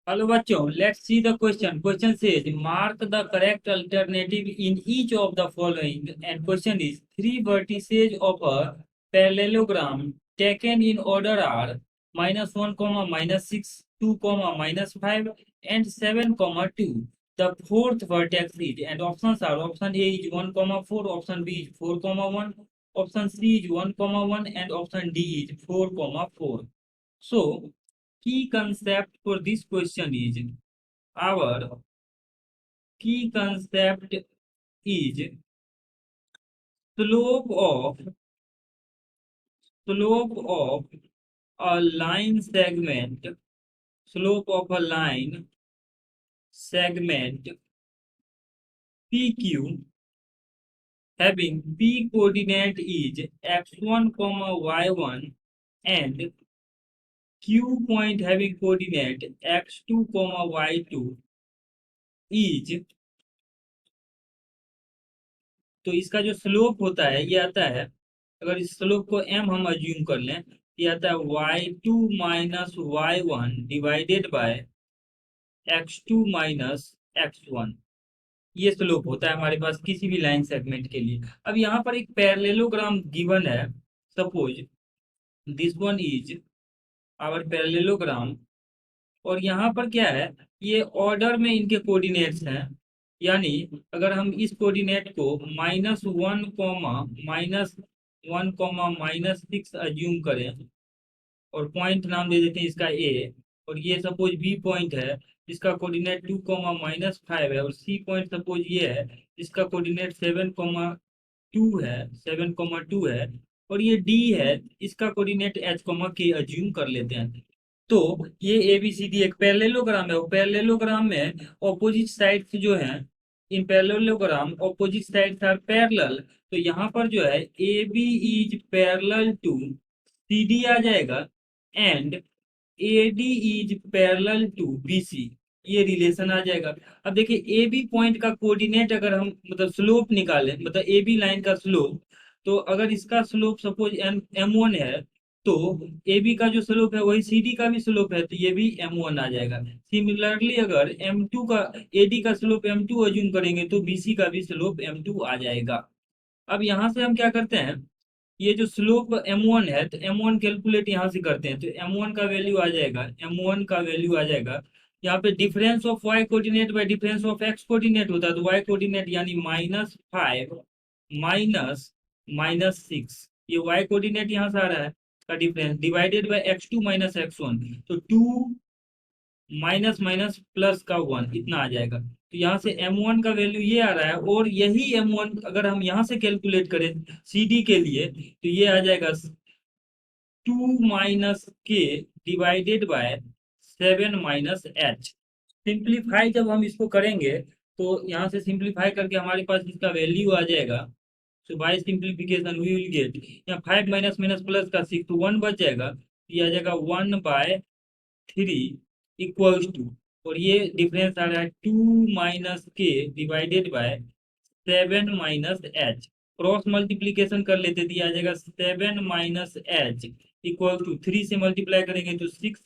Hello बच्चों, let's see the question. Question says mark the correct alternative in each of the following. And question is three vertices of a parallelogram taken in order are -1, -6, 2, -5, and 7, 2. The fourth vertex is, and options are option A is 1, 4, option B is 4, 1, option C is 1, 1, and option D is 4, 4. So key concept for this question is our key concept is slope of slope of a line segment slope of a line segment PQ having P coordinate is x1, y1 and Q point having coordinate x2, y2 is। तो इसका जो slope होता है ये आता है, अगर इस स्लोप को m हम अज्यूम कर लें, ये आता है y2 minus y1 divided by x2 minus x1। ये स्लोप होता है हमारे पास किसी भी लाइन सेगमेंट के लिए। अब यहाँ पर एक पैरेललोग्राम गिवन है। Suppose this one is our parallelogram, और यहाँ पर क्या है, ये ऑर्डर में इनके कोऑर्डिनेट्स हैं। यानी अगर हम इस कोऑर्डिनेट को -1, -1, -6 अज्यूम करें और पॉइंट नाम दे देते हैं इसका ए, और ये सपोज बी पॉइंट है जिसका कोऑर्डिनेट 2, -5 है, और सी पॉइंट सपोज ये है जिसका कोऑर्डिनेट 7, 2 है, और ये डी है इसका कोऑर्डिनेट एच, के अज्यूम कर लेते हैं। तो ये ABCD एक पैरेललोग्राम है, और पैरेललोग्राम में ऑपोजिट साइड्स जो हैं, in parallelogram opposite sides are parallel. तो यहाँ पर जो है AB is parallel to CD आ जाएगा, and AD is parallel to BC, ये रिलेशन आ जाएगा। अब देखिए AB पॉइंट का कोऑर्डिनेट अगर हम मतलब स्लोप निकालें, मतलब AB लाइन का स्लोप, तो अगर इसका स्लोप सपोज M1 है, तो AB का जो स्लोप है वही CD का भी स्लोप है, तो ये भी M1 आ जाएगा। सिमिलरली अगर M2 का AD का स्लोप M2 अज्यूम करेंगे तो BC का भी स्लोप M2 आ जाएगा। अब यहाँ से हम क्या करते हैं, ये जो स्लोप M1 है तो M1 कैलकुलेट यहाँ से करते हैं, तो M1 का वैल्यू आ जाएगा, M1 का वैल्यू आ जाएगा यहाँ पे difference of y coordinate bye difference of x coordinate होता है, तो y कोऑर्डिनेट यानी -5 -6, ये y कोऑर्डिनेट यहाँ से आ रहा है का difference divided by x2 minus x1, तो 2 माइनस माइनस प्लस का 1 इतना आ जाएगा। तो यहाँ से M1 का वैल्यू ये आ रहा है, और यही M1 अगर हम यहाँ से कैलकुलेट करें CD के लिए तो ये आ जाएगा 2 - k divided by 7 - h। Simplify जब हम इसको करेंगे तो यहाँ से सिंप्लीफाई करके हमारे पास इसका वैल्यू आ जाएगा। So by simplification we will get, यहाँ 5 माइनस माइनस प्लस का 6, तो 1 बच जाएगा, ये आ जाएगा 1/3 इक्वल्स टू, और ये डिफरेंस आ रहा है 2 - k divided by 7 - h। Cross multiplication कर लेते थे, आ जाएगा 7 - h इक्वल टू 3 से मल्टीप्लाई करेंगे तो 6 -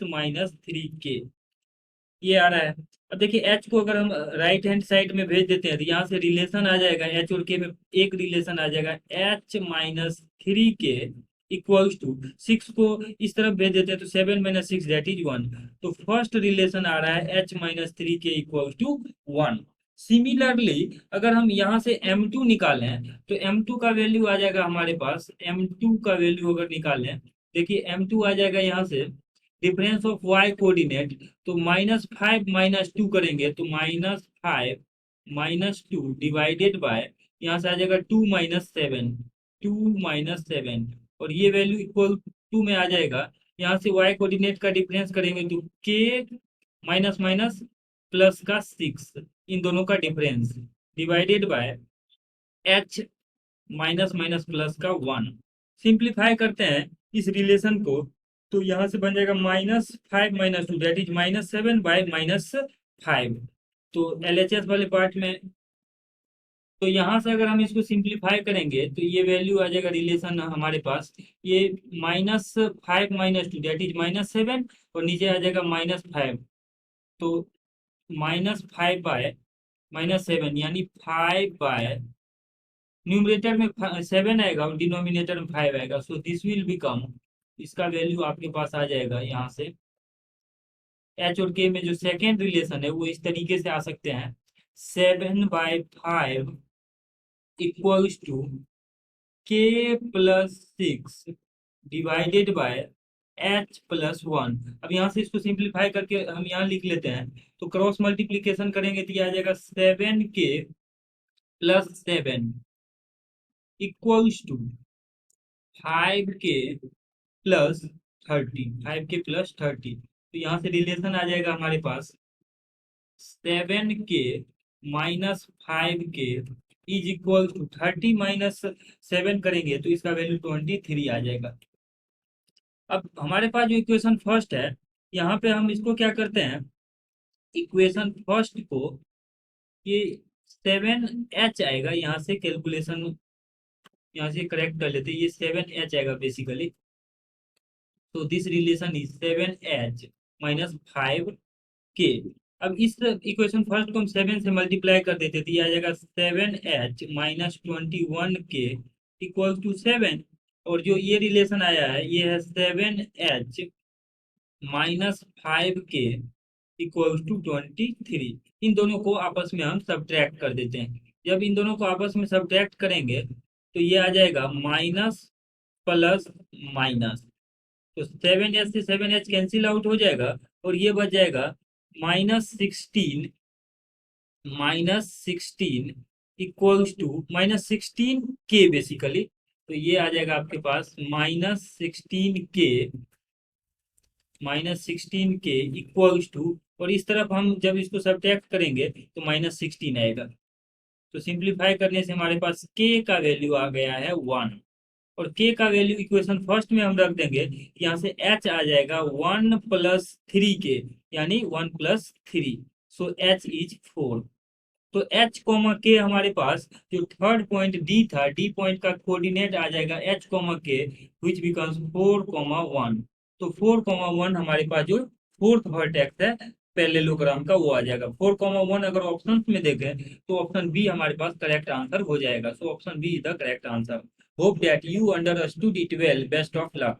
3k, ये आ रहा है। अब देखिए एच को अगर हम राइट हैंड साइड में भेज देते हैं तो यहाँ से रिलेशन आ जाएगा, एच और के में एक रिलेशन आ जाएगा, H - 3k इक्वल्स टू 6 को इस तरफ भेज देते हैं तो 7 - 6 दैट इज 1। तो फर्स्ट रिलेशन आ रहा है H - 3k equals to 1। Similarly अगर हम यहाँ से M2 निकालें तो M2 का वैल्यू आ जाएगा हमारे पास, M2 का वैल्यू अगर निकालें, देखिए M2 आ जाएगा यहाँ से डिफरेंस ऑफ y कोऑर्डिनेट, तो -5 - 2 करेंगे तो -5 - 2 डिवाइडेड बाय, यहाँ से आ जाएगा 2 - 7, 2 - 7, और ये वैल्यू इक्वल टू में आ जाएगा। यहाँ से y कोऑर्डिनेट का डिफरेंस करेंगे तो k माइनस माइनस प्लस का 6, इन दोनों का difference divided by h minus minus plus का 1। सिंप्लीफाई करते हैं इस रिलेशन को, तो यहाँ से बन जाएगा -5 - 2 दैट इज -7/-5। तो LHS वाले पार्ट में, तो यहाँ से अगर हम इसको सिंप्लीफाई करेंगे तो ये वैल्यू आ जाएगा रिलेशन हमारे पास, ये -5 - 2 दैट इज -7, और नीचे आ जाएगा -5। तो -5/-7 यानी 5/, न्यूमरेटर में 7 आएगा और डिनोमिनेटर में 5 आएगा, सो दिस विल बिकम, इसका वैल्यू आपके पास आ जाएगा यहाँ से। एच और के में जो सेकेंड रिलेशन है वो इस तरीके से आ सकते हैं, 7/5 equals to k+6 divided by h+1। अब यहाँ से इसको सिंप्लीफाई करके हम यहाँ लिख लेते हैं, तो क्रॉस मल्टीप्लीकेशन करेंगे तो ये आ जाएगा 7k+7 equals to 5k+30, 5k+30। तो यहाँ से रिलेशन आ जाएगा हमारे पास 7k-5k इज इक्वल टू 30 - 7 करेंगे तो इसका वैल्यू 23 आ जाएगा। अब हमारे पास जो इक्वेशन फर्स्ट है, यहाँ पे हम इसको क्या करते हैं, इक्वेशन फर्स्ट को, ये 7h आएगा, यहाँ से कैलकुलेशन यहाँ से करेक्ट कर लेते हैं, ये 7h आएगा बेसिकली। तो this relation is 7h - 5k। अब इस इक्वेशन फर्स्ट को हम 7 से मल्टीप्लाई कर देते तो ये आ जाएगा 7h - 21k इक्वल टू 7। और जो ये रिलेशन आया है ये है 7h - 5k इक्वल टू 23। इन दोनों को आपस में हम सब्ट्रैक्ट कर देते हैं। जब इन दोनों को आपस में सब्ट्रैक्ट करेंगे तो ये आ जाएगा माइनस प्लस माइनस, तो 7h से 7h कैंसिल आउट हो जाएगा और ये बच जाएगा -16 इक्वल्स टू -16k बेसिकली। तो ये आ जाएगा आपके पास -16k इक्वल्स टू, और इस तरफ हम जब इसको सब्ट्रैक्ट करेंगे तो -16 आएगा। तो सिंप्लीफाई करने से हमारे पास k का वैल्यू आ गया है 1, और k का वैल्यू इक्वेशन फर्स्ट में हम रख देंगे, यहाँ से h आ जाएगा 1+3k यानी 1+3, सो h इज 4। तो h, k हमारे पास जो थर्ड पॉइंट d था, d पॉइंट का कोऑर्डिनेट आ जाएगा h, k विच बिकम्स 4,1। तो 4,1 हमारे पास जो फोर्थ वर्टेक्स है पैरेललोग्राम का वो आ जाएगा 4,1। अगर ऑप्शंस में देखें तो ऑप्शन बी हमारे पास करेक्ट आंसर हो जाएगा। So option B is the correct answer. Hope that you understood it well. Best of luck.